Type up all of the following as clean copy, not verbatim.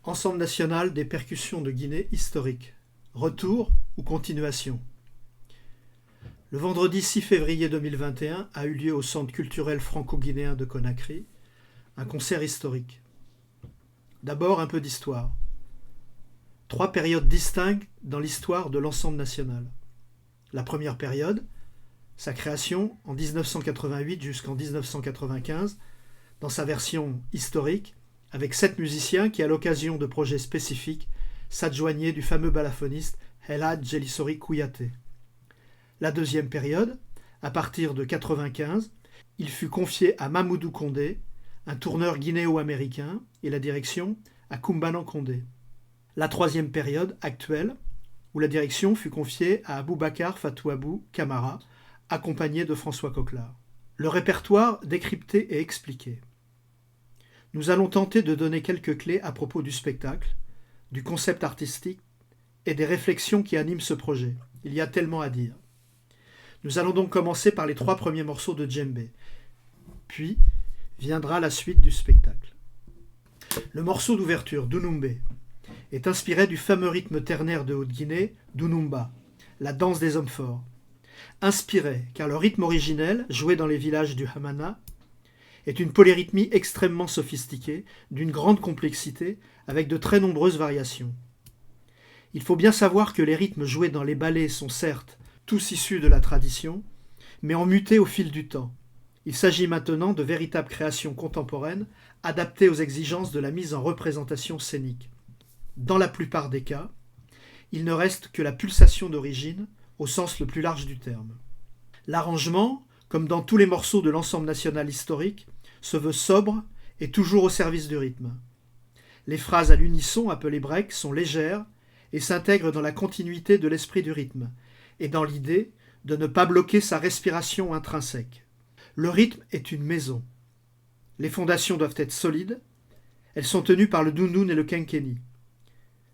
Ensemble national des percussions de Guinée historique. Retour ou continuation? Le vendredi 6 février 2021 a eu lieu au Centre culturel franco-guinéen de Conakry un concert historique. D'abord un peu d'histoire. 3 périodes distinctes dans l'histoire de l'ensemble national. La première période, sa création en 1988 jusqu'en 1995, dans sa version historique, avec 7 musiciens qui, à l'occasion de projets spécifiques, s'adjoignaient du fameux balafoniste El Hadj Elisori Kouyaté. La deuxième période, à partir de 1995, il fut confié à Mamoudou Condé, un tourneur guinéo-américain, et la direction à Koumbanan Condé. La troisième période, actuelle, où la direction fut confiée à Aboubacar Fatouabou Camara, accompagné de François Coquelard. Le répertoire décrypté et expliqué. Nous allons tenter de donner quelques clés à propos du spectacle, du concept artistique et des réflexions qui animent ce projet. Il y a tellement à dire. Nous allons donc commencer par les 3 premiers morceaux de djembé. Puis viendra la suite du spectacle. Le morceau d'ouverture, Dounoumbe, est inspiré du fameux rythme ternaire de Haute-Guinée, Dounoumba, la danse des hommes forts. Inspiré, car le rythme originel, joué dans les villages du Hamana, est une polyrythmie extrêmement sophistiquée, d'une grande complexité, avec de très nombreuses variations. Il faut bien savoir que les rythmes joués dans les ballets sont certes tous issus de la tradition, mais ont muté au fil du temps. Il s'agit maintenant de véritables créations contemporaines, adaptées aux exigences de la mise en représentation scénique. Dans la plupart des cas, il ne reste que la pulsation d'origine, au sens le plus large du terme. L'arrangement, comme dans tous les morceaux de l'ensemble national historique, se veut sobre et toujours au service du rythme. Les phrases à l'unisson, appelées breaks, sont légères et s'intègrent dans la continuité de l'esprit du rythme, et dans l'idée de ne pas bloquer sa respiration intrinsèque. Le rythme est une maison. Les fondations doivent être solides. Elles sont tenues par le dounoun et le kenkeni.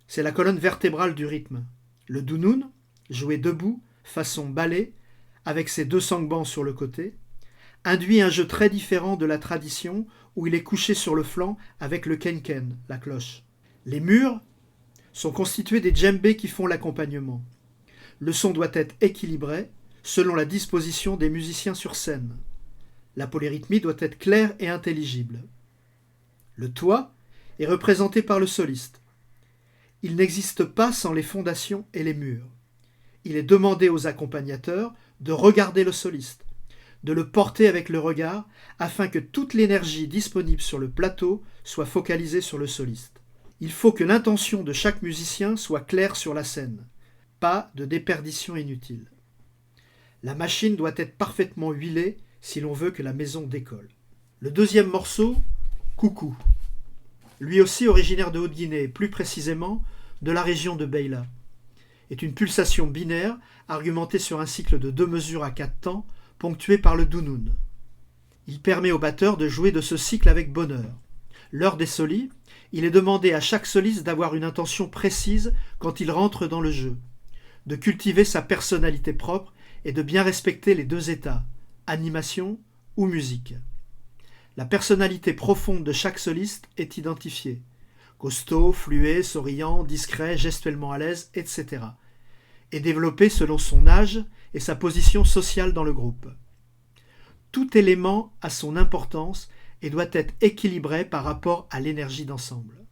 C'est la colonne vertébrale du rythme. Le dounoun, joué debout, façon ballet, avec ses 2 sangbans sur le côté, induit un jeu très différent de la tradition où il est couché sur le flanc avec le kenken, la cloche. Les murs sont constitués des djembés qui font l'accompagnement. Le son doit être équilibré selon la disposition des musiciens sur scène. La polyrythmie doit être claire et intelligible. Le toit est représenté par le soliste. Il n'existe pas sans les fondations et les murs. Il est demandé aux accompagnateurs de regarder le soliste, de le porter avec le regard afin que toute l'énergie disponible sur le plateau soit focalisée sur le soliste. Il faut que l'intention de chaque musicien soit claire sur la scène, pas de déperdition inutile. La machine doit être parfaitement huilée si l'on veut que la maison décolle. Le deuxième morceau, Coucou, lui aussi originaire de Haute-Guinée, plus précisément de la région de Beila, est une pulsation binaire argumentée sur un cycle de 2 mesures à 4 temps, ponctué par le dounoun. Il permet au batteur de jouer de ce cycle avec bonheur. L'heure des solis, il est demandé à chaque soliste d'avoir une intention précise quand il rentre dans le jeu, de cultiver sa personnalité propre et de bien respecter les 2 états, animation ou musique. La personnalité profonde de chaque soliste est identifiée. Costaud, fluet, souriant, discret, gestuellement à l'aise, etc. Et développée selon son âge et sa position sociale dans le groupe. Tout élément a son importance et doit être équilibré par rapport à l'énergie d'ensemble.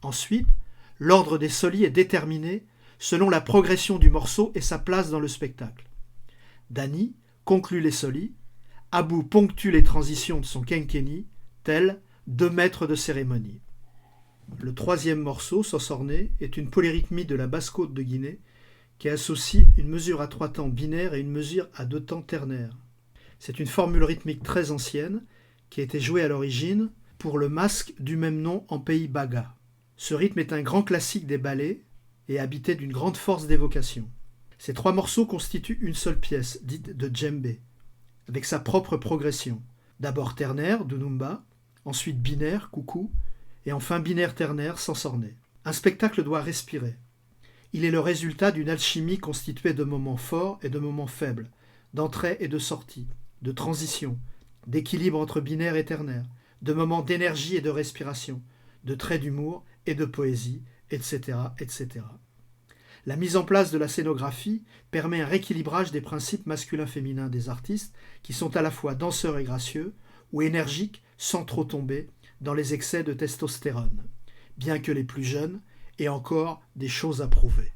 Ensuite, l'ordre des solis est déterminé selon la progression du morceau et sa place dans le spectacle. Dani conclut les solis, Abou ponctue les transitions de son kenkeni, tel 2 maîtres de cérémonie. Le 3e morceau, Sosorné, est une polyrythmie de la basse-côte de Guinée qui associe une mesure à 3 temps binaire et une mesure à 2 temps ternaire. C'est une formule rythmique très ancienne qui a été jouée à l'origine pour le masque du même nom en pays Baga. Ce rythme est un grand classique des ballets et habité d'une grande force d'évocation. Ces 3 morceaux constituent une seule pièce, dite de djembé, avec sa propre progression. D'abord ternaire, Dounoumba, ensuite binaire, Coucou, et enfin binaire ternaire, Sosorné. Un spectacle doit respirer. Il est le résultat d'une alchimie constituée de moments forts et de moments faibles, d'entrée et de sortie, de transition, d'équilibre entre binaire et ternaire, de moments d'énergie et de respiration, de traits d'humour et de poésie, etc., etc. La mise en place de la scénographie permet un rééquilibrage des principes masculins-féminins des artistes qui sont à la fois danseurs et gracieux ou énergiques sans trop tomber dans les excès de testostérone, bien que les plus jeunes aient encore des choses à prouver.